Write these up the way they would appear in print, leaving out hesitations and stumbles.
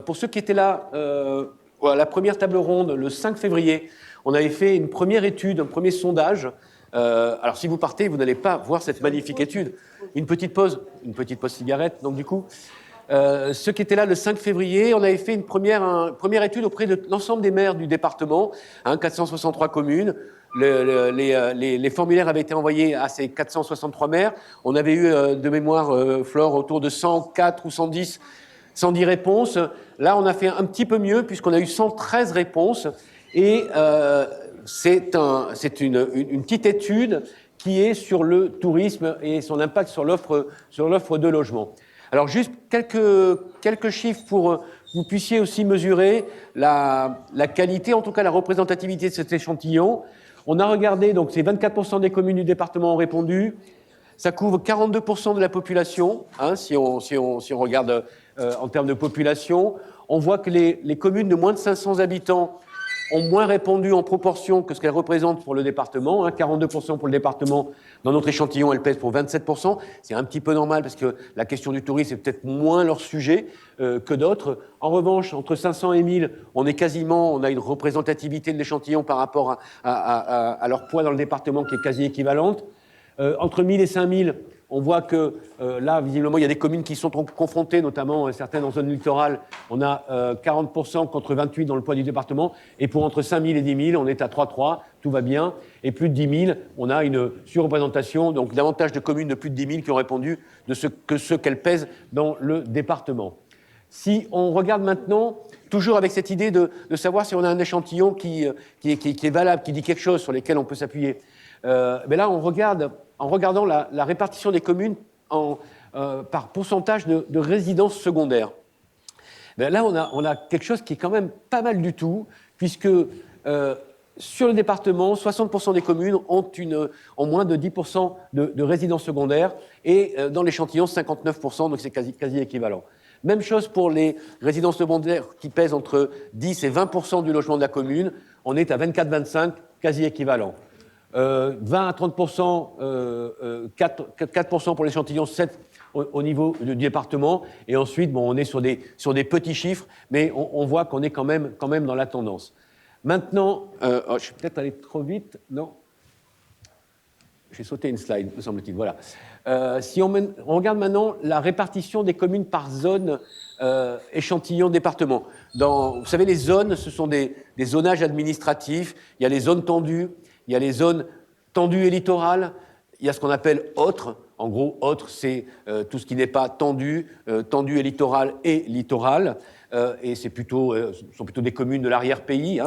pour ceux qui étaient là, à la première table ronde, le 5 février, on avait fait une première étude, un premier sondage. Alors, si vous partez, vous n'allez pas voir cette magnifique étude. Une petite pause cigarette. Donc, du coup, ceux qui étaient là le 5 février, on avait fait une première étude auprès de l'ensemble des maires du département, 463 communes. Les formulaires avaient été envoyés à ces 463 maires. On avait eu, de mémoire, Flore, autour de 104 ou 110 réponses. Là, on a fait un petit peu mieux puisqu'on a eu 113 réponses. Et c'est une petite étude qui est sur le tourisme et son impact sur l'offre de logement. Alors, juste quelques chiffres pour que vous puissiez aussi mesurer la qualité, en tout cas la représentativité de cet échantillon. On a regardé, donc c'est 24% des communes du département ont répondu. Ça couvre 42% de la population, si on regarde en termes de population. On voit que les communes de moins de 500 habitants ont moins répondu en proportion que ce qu'elles représentent pour le département. 42% pour le département. Dans notre échantillon, elles pèsent pour 27%. C'est un petit peu normal parce que la question du tourisme est peut-être moins leur sujet que d'autres. En revanche, entre 500 et 1000, on a une représentativité de l'échantillon par rapport à leur poids dans le département qui est quasi équivalente. Entre 1000 et 5000, on voit que là, visiblement, il y a des communes qui sont confrontées, notamment certaines en zone littorale. On a 40% contre 28% dans le poids du département. Et pour entre 5000 et 10 000, on est à 3,3, tout va bien. Et plus de 10 000, on a une surreprésentation, donc davantage de communes de plus de 10 000 qui ont répondu de ce qu'elles pèsent dans le département. Si on regarde maintenant, toujours avec cette idée de savoir si on a un échantillon qui est valable, qui dit quelque chose sur lesquels on peut s'appuyer, mais là, on regarde, en regardant la répartition des communes par pourcentage de résidences secondaires. Ben là, on a quelque chose qui est quand même pas mal du tout, puisque sur le département, 60% des communes ont moins de 10% de résidences secondaires, et dans l'échantillon, 59%, donc c'est quasi équivalent. Même chose pour les résidences secondaires qui pèsent entre 10 et 20% du logement de la commune, on est à 24-25, quasi équivalent. 20 à 30%, 4% pour l'échantillon, 7% au niveau du département, et ensuite, on est sur des petits chiffres, mais on voit qu'on est quand même dans la tendance. Maintenant, je suis peut-être allé trop vite, non ? J'ai sauté une slide, me semble-t-il, voilà. Si on regarde maintenant la répartition des communes par zone, échantillon, département. Vous savez, les zones, ce sont des zonages administratifs. Il y a les zones tendues, il y a les zones tendues et littorales, il y a ce qu'on appelle autres. En gros, autres, c'est tout ce qui n'est pas tendu et littoral et littoral. Et ce sont plutôt des communes de l'arrière-pays,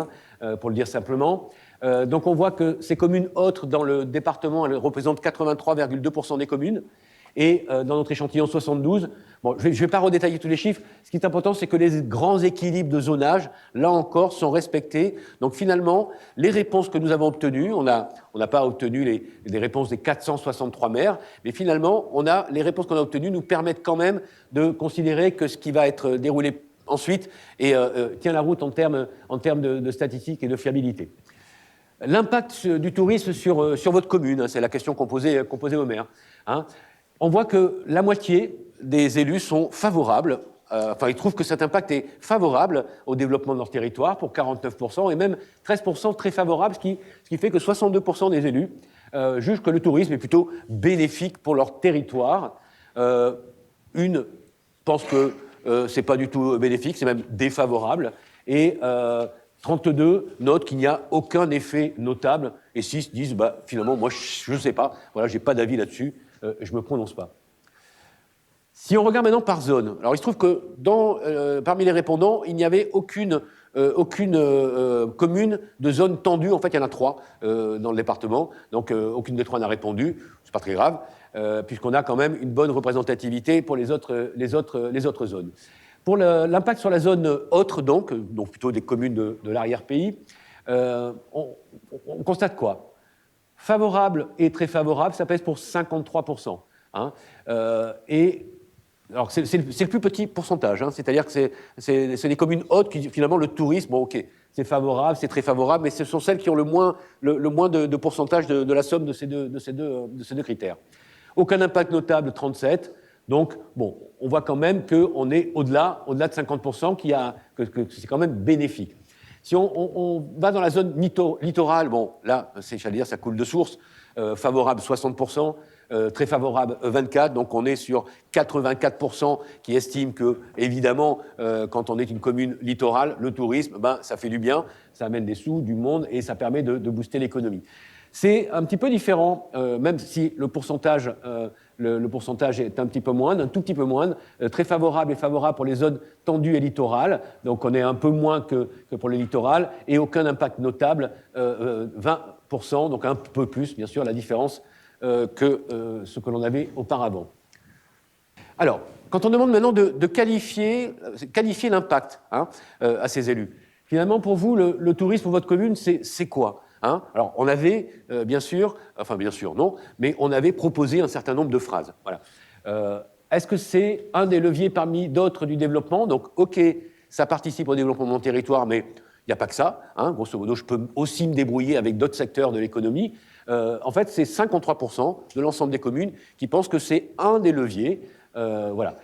pour le dire simplement. Donc on voit que ces communes autres dans le département, elles représentent 83,2% des communes, et dans notre échantillon 72. Bon, je ne vais pas redétailler tous les chiffres. Ce qui est important, c'est que les grands équilibres de zonage, là encore, sont respectés. Donc finalement, les réponses que nous avons obtenues, on n'a pas obtenu les réponses des 463 maires, mais finalement, les réponses qu'on a obtenues nous permettent quand même de considérer que ce qui va être déroulé ensuite tient la route en termes de statistiques et de fiabilité. L'impact du tourisme sur votre commune, c'est la question qu'on posait aux maires. On voit que la moitié des élus sont favorables, ils trouvent que cet impact est favorable au développement de leur territoire, pour 49%, et même 13% très favorable, ce qui fait que 62% des élus jugent que le tourisme est plutôt bénéfique pour leur territoire. Une pense que c'est pas du tout bénéfique, c'est même défavorable, et 32 notent qu'il n'y a aucun effet notable, et 6 disent finalement, moi je ne sais pas, voilà, j'ai pas d'avis là-dessus, je me prononce pas. Si on regarde maintenant par zone, alors il se trouve que parmi les répondants, il n'y avait aucune commune de zone tendue. En fait, il y en a 3 dans le département, donc aucune des 3 n'a répondu, c'est pas très grave, puisqu'on a quand même une bonne représentativité pour les autres zones. Pour l'impact sur la zone autre, donc plutôt des communes de l'arrière-pays, on constate quoi ? Favorable et très favorable, ça pèse pour 53%. Alors c'est le plus petit pourcentage, c'est-à-dire que c'est des communes hautes qui, finalement, le tourisme, c'est favorable, c'est très favorable, mais ce sont celles qui ont le moins de pourcentage de la somme de ces deux critères. Aucun impact notable, 37. Donc, bon, on voit quand même qu'on est au-delà de 50%, que c'est quand même bénéfique. Si on va dans la zone littorale, bon, là, j'allais dire, ça coule de source, favorable 60%, très favorable 24%, donc on est sur 84% qui estiment que, évidemment, quand on est une commune littorale, le tourisme, ça fait du bien, ça amène des sous, du monde, et ça permet de booster l'économie. C'est un petit peu différent, même si le pourcentage est un petit peu moindre, un tout petit peu moindre, très favorable et favorable pour les zones tendues et littorales, donc on est un peu moins que pour le littoral, et aucun impact notable, 20%, donc un peu plus, bien sûr, la différence que ce que l'on avait auparavant. Alors, quand on demande maintenant de qualifier l'impact à ces élus, finalement, pour vous, le tourisme pour votre commune, c'est quoi ? Alors, on avait, bien sûr, non, mais on avait proposé un certain nombre de phrases. Voilà. Est-ce que c'est un des leviers parmi d'autres du développement ? Donc, OK, ça participe au développement de mon territoire, mais il n'y a pas que ça. Grosso modo, je peux aussi me débrouiller avec d'autres secteurs de l'économie. En fait, c'est 53% de l'ensemble des communes qui pensent que c'est un des leviers. Voilà.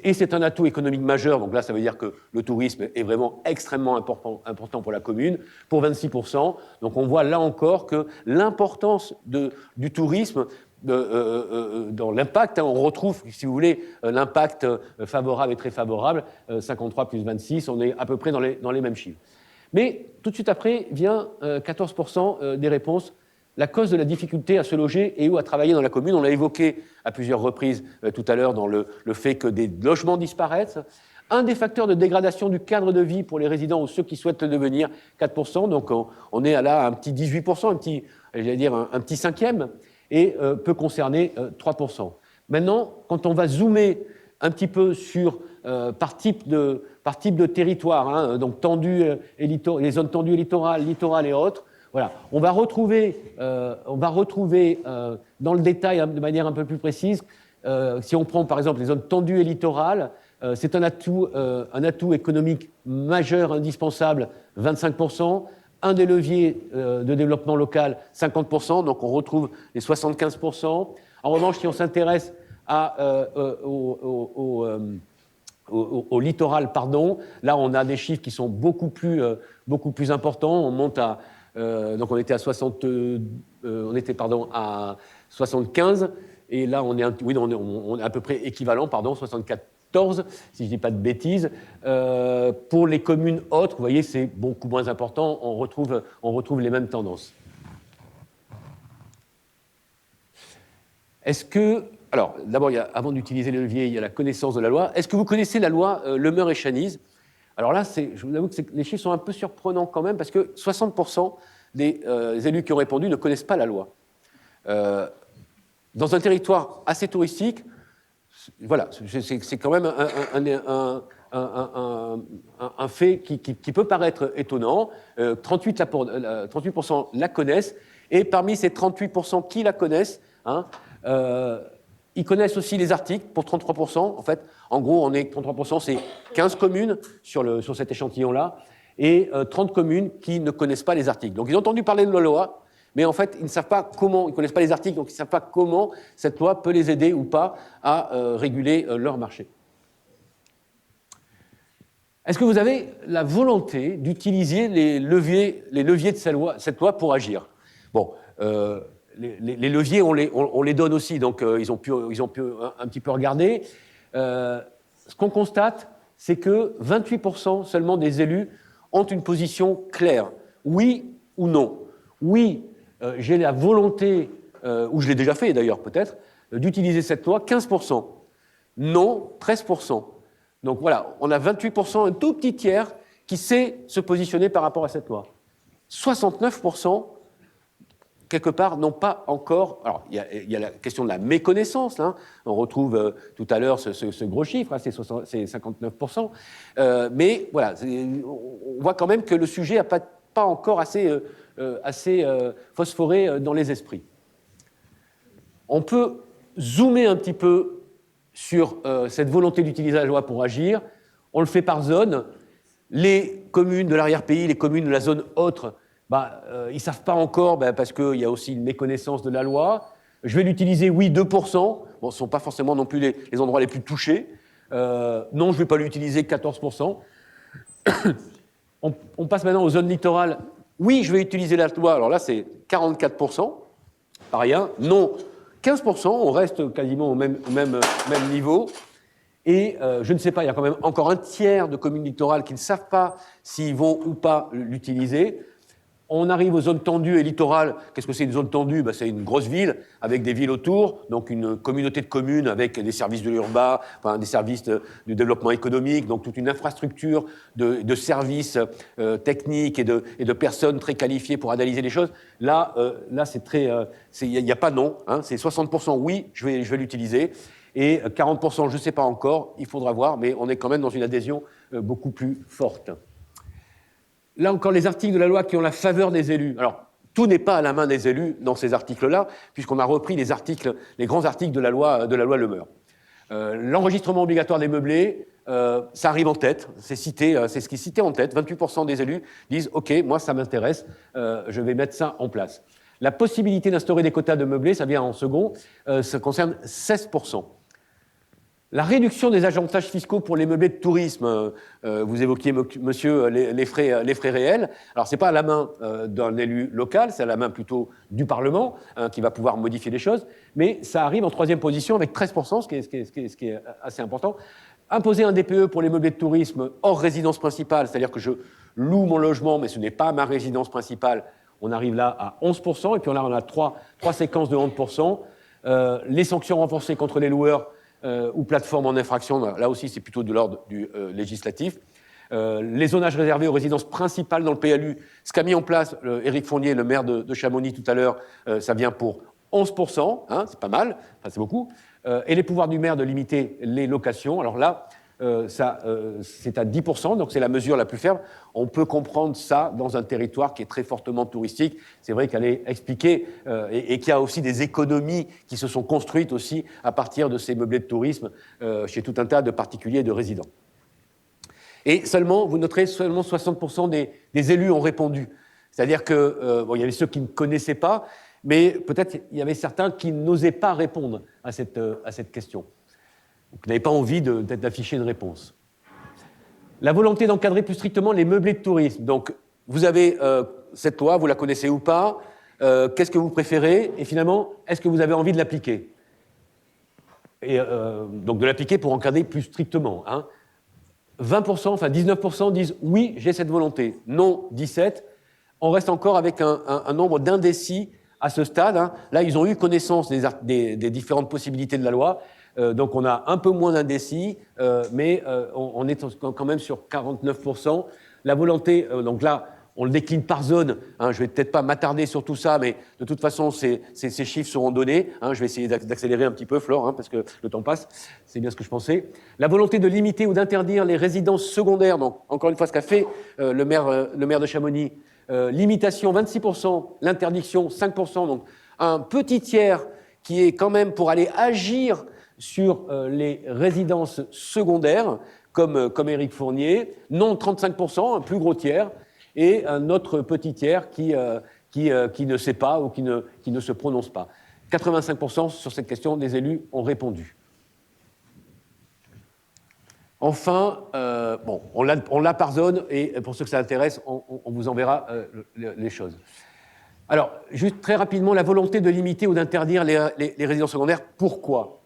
Et c'est un atout économique majeur, donc là, ça veut dire que le tourisme est vraiment extrêmement important pour la commune, pour 26%. Donc on voit là encore que l'importance du tourisme dans l'impact, on retrouve, si vous voulez, l'impact favorable et très favorable, 53 plus 26, on est à peu près dans les mêmes chiffres. Mais tout de suite après vient 14% des réponses. La cause de la difficulté à se loger et ou à travailler dans la commune, on l'a évoqué à plusieurs reprises tout à l'heure dans le fait que des logements disparaissent. Un des facteurs de dégradation du cadre de vie pour les résidents ou ceux qui souhaitent le devenir, 4%, donc on est là à un petit 18%, un petit cinquième, et peut concerner 3%. Maintenant, quand on va zoomer un petit peu sur par type de territoire, donc tendu et les zones tendues et littorales et autres, voilà, on va retrouver dans le détail de manière un peu plus précise, si on prend par exemple les zones tendues et littorales, c'est un atout économique majeur, indispensable, 25%, un des leviers de développement local, 50%, donc on retrouve les 75%. En revanche, si on s'intéresse au littoral, là on a des chiffres qui sont beaucoup plus importants, on monte à donc on était à 75, et là on est à peu près équivalent, 74, si je ne dis pas de bêtises. Pour les communes autres, vous voyez, c'est beaucoup moins important, on retrouve les mêmes tendances. Est-ce que... Alors, d'abord, avant d'utiliser le levier, il y a la connaissance de la loi. Est-ce que vous connaissez la loi Lemeur et Chanise ? Alors là, je vous avoue que les chiffres sont un peu surprenants quand même, parce que 60% des élus qui ont répondu ne connaissent pas la loi. Dans un territoire assez touristique, voilà, c'est quand même un fait qui peut paraître étonnant. 38% la connaissent, et parmi ces 38% qui la connaissent, ils connaissent aussi les articles pour 33%. En fait, en gros, 33%, c'est 15 communes sur cet échantillon-là, et 30 communes qui ne connaissent pas les articles. Donc, ils ont entendu parler de la loi, mais en fait, ils ne savent pas comment, ils ne connaissent pas les articles, donc ils ne savent pas comment cette loi peut les aider ou pas à réguler leur marché. Est-ce que vous avez la volonté d'utiliser les leviers de cette loi pour agir ? Bon, les leviers, on les donne aussi, donc ils ont pu un petit peu regarder. Ce qu'on constate, c'est que 28% seulement des élus ont une position claire, oui ou non. Oui, j'ai la volonté, ou je l'ai déjà fait d'ailleurs peut-être, d'utiliser cette loi, 15%. Non, 13%. Donc voilà, on a 28%, un tout petit tiers, qui sait se positionner par rapport à cette loi. 69%, quelque part, n'ont pas encore... Alors, il y a la question de la méconnaissance, hein. On retrouve tout à l'heure ce gros chiffre, hein, c'est 59%. Mais voilà, on voit quand même que le sujet n'a pas encore assez phosphoré dans les esprits. On peut zoomer un petit peu sur cette volonté d'utiliser la loi pour agir. On le fait par zone. Les communes de l'arrière-pays, les communes de la zone autre, ils ne savent pas encore, parce qu'il y a aussi une méconnaissance de la loi. Je vais l'utiliser, oui, 2%. Bon, ce ne sont pas forcément non plus les endroits les plus touchés. Non, je ne vais pas l'utiliser, 14%. On passe maintenant aux zones littorales. Oui, je vais utiliser la loi. Alors là, c'est 44%. Pas rien. Non, 15%. On reste quasiment au même niveau. Et je ne sais pas, il y a quand même encore un tiers de communes littorales qui ne savent pas s'ils vont ou pas l'utiliser. On arrive aux zones tendues et littorales. Qu'est-ce que c'est une zone tendue? C'est une grosse ville avec des villes autour, donc une communauté de communes avec des services de l'urbain, enfin, des services du développement économique, donc toute une infrastructure de services techniques et de personnes très qualifiées pour analyser les choses. Là c'est très, il n'y a pas non, hein, c'est 60% oui, je vais l'utiliser, et 40% je ne sais pas encore, il faudra voir, mais on est quand même dans une adhésion beaucoup plus forte. Là encore, les articles de la loi qui ont la faveur des élus. Alors, tout n'est pas à la main des élus dans ces articles-là, puisqu'on a repris les grands articles de la loi Lemeure. L'enregistrement obligatoire des meublés, ça arrive en tête, c'est cité, c'est ce qui est cité en tête. 28% des élus disent « Ok, moi ça m'intéresse, je vais mettre ça en place ». La possibilité d'instaurer des quotas de meublés, ça vient en second, ça concerne 16%. La réduction des avantages fiscaux pour les meublés de tourisme, vous évoquiez, monsieur, les frais réels. Alors, ce n'est pas à la main d'un élu local, c'est à la main plutôt du Parlement, hein, qui va pouvoir modifier les choses, mais ça arrive en troisième position avec 13%, ce qui est assez important. Imposer un DPE pour les meublés de tourisme hors résidence principale, c'est-à-dire que je loue mon logement, mais ce n'est pas ma résidence principale, on arrive là à 11%, et puis là, on a trois séquences de 11%. Les sanctions renforcées contre les loueurs, ou plateformes en infraction, là aussi c'est plutôt de l'ordre du législatif. Les zonages réservés aux résidences principales dans le PLU, ce qu'a mis en place Éric Fournier, le maire de Chamonix tout à l'heure, ça vient pour 11%, hein, c'est pas mal, enfin c'est beaucoup. Et les pouvoirs du maire de limiter les locations, alors là, c'est à 10%, donc c'est la mesure la plus ferme. On peut comprendre ça dans un territoire qui est très fortement touristique. C'est vrai qu'elle est expliquée et qu'il y a aussi des économies qui se sont construites aussi à partir de ces meublés de tourisme chez tout un tas de particuliers et de résidents. Et vous noterez, seulement 60% des élus ont répondu. C'est-à-dire que, il y avait ceux qui ne connaissaient pas, mais peut-être il y avait certains qui n'osaient pas répondre à cette question. Vous n'avez pas envie d'afficher une réponse. La volonté d'encadrer plus strictement les meublés de tourisme. Donc, vous avez cette loi, vous la connaissez ou pas, qu'est-ce que vous préférez, et finalement, est-ce que vous avez envie de l'appliquer? Et donc, de l'appliquer pour encadrer plus strictement. Hein. 20%, enfin 19% disent oui, j'ai cette volonté. Non, 17%. On reste encore avec un nombre d'indécis à ce stade. Hein. Là, ils ont eu connaissance des différentes possibilités de la loi. Donc on a un peu moins d'indécis, mais on est quand même sur 49%. La volonté, donc là, on le décline par zone. Hein, je ne vais peut-être pas m'attarder sur tout ça, mais de toute façon, ces chiffres seront donnés. Hein, je vais essayer d'accélérer un petit peu, Flore, hein, parce que le temps passe. C'est bien ce que je pensais. La volonté de limiter ou d'interdire les résidences secondaires. Donc, encore une fois, ce qu'a fait le maire de Chamonix. Limitation 26%, l'interdiction 5%. Donc, un petit tiers qui est quand même pour aller agir sur les résidences secondaires, comme Éric Fournier, non 35%, un plus gros tiers, et un autre petit tiers qui ne sait pas ou qui ne se prononce pas. 85% sur cette question des élus ont répondu. Enfin, on l'a par zone, et pour ceux que ça intéresse, on vous enverra les choses. Alors, juste très rapidement, la volonté de limiter ou d'interdire les résidences secondaires, pourquoi ?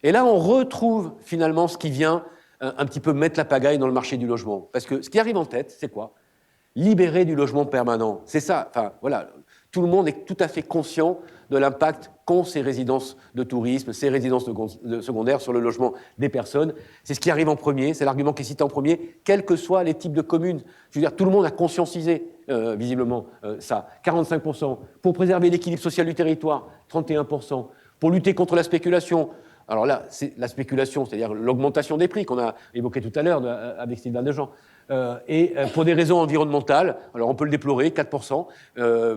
Et là, on retrouve finalement ce qui vient un petit peu mettre la pagaille dans le marché du logement. Parce que ce qui arrive en tête, c'est quoi ? Libérer du logement permanent. C'est ça, enfin voilà, tout le monde est tout à fait conscient de l'impact qu'ont ces résidences de tourisme, ces résidences secondaires sur le logement des personnes. C'est ce qui arrive en premier, c'est l'argument qui est cité en premier, quels que soient les types de communes. Je veux dire, tout le monde a conscientisé visiblement ça. 45%. Pour préserver l'équilibre social du territoire, 31%. Pour lutter contre la spéculation. Alors là, c'est la spéculation, c'est-à-dire l'augmentation des prix qu'on a évoqué tout à l'heure avec Sylvain Dejean. Et pour des raisons environnementales, alors on peut le déplorer, 4%,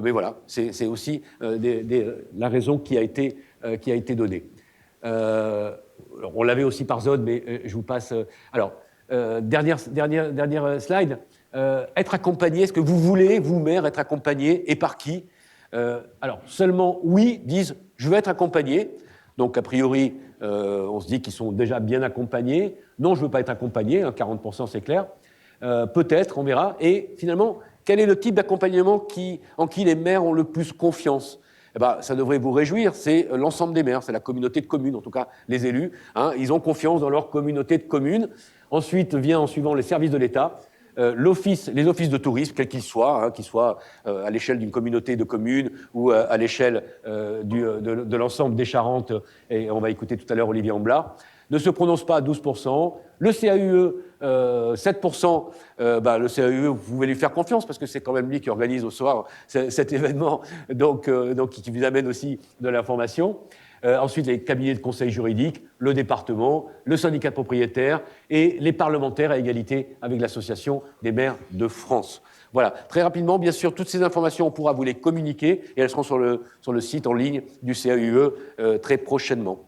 mais voilà, c'est aussi la raison qui a été donnée. Alors on l'avait aussi par zone, mais je vous passe. Alors, dernière slide. Être accompagné, est-ce que vous voulez, vous, maire, être accompagné, et par qui ? Alors, seulement oui disent « je veux être accompagné ». Donc, a priori, on se dit qu'ils sont déjà bien accompagnés. Non, je ne veux pas être accompagné, hein, 40% c'est clair. Peut-être, on verra. Et finalement, quel est le type d'accompagnement en qui les maires ont le plus confiance? Eh ben, ça devrait vous réjouir, c'est l'ensemble des maires, c'est la communauté de communes, en tout cas les élus. Hein, ils ont confiance dans leur communauté de communes. Ensuite vient, en suivant, les services de l'État, les offices de tourisme, quels qu'ils soient, hein, qu'ils soient à l'échelle d'une communauté de communes ou à l'échelle de l'ensemble des Charentes, et on va écouter tout à l'heure Olivier Amblat, ne se prononce pas à 12%. Le CAUE, 7%, le CAUE, vous pouvez lui faire confiance parce que c'est quand même lui qui organise au soir cet événement, donc qui vous amène aussi de l'information. Ensuite, les cabinets de conseil juridique, le département, le syndicat de propriétaires et les parlementaires à égalité avec l'Association des maires de France. Voilà, très rapidement, bien sûr, toutes ces informations, on pourra vous les communiquer et elles seront sur le site en ligne du CAUE très prochainement.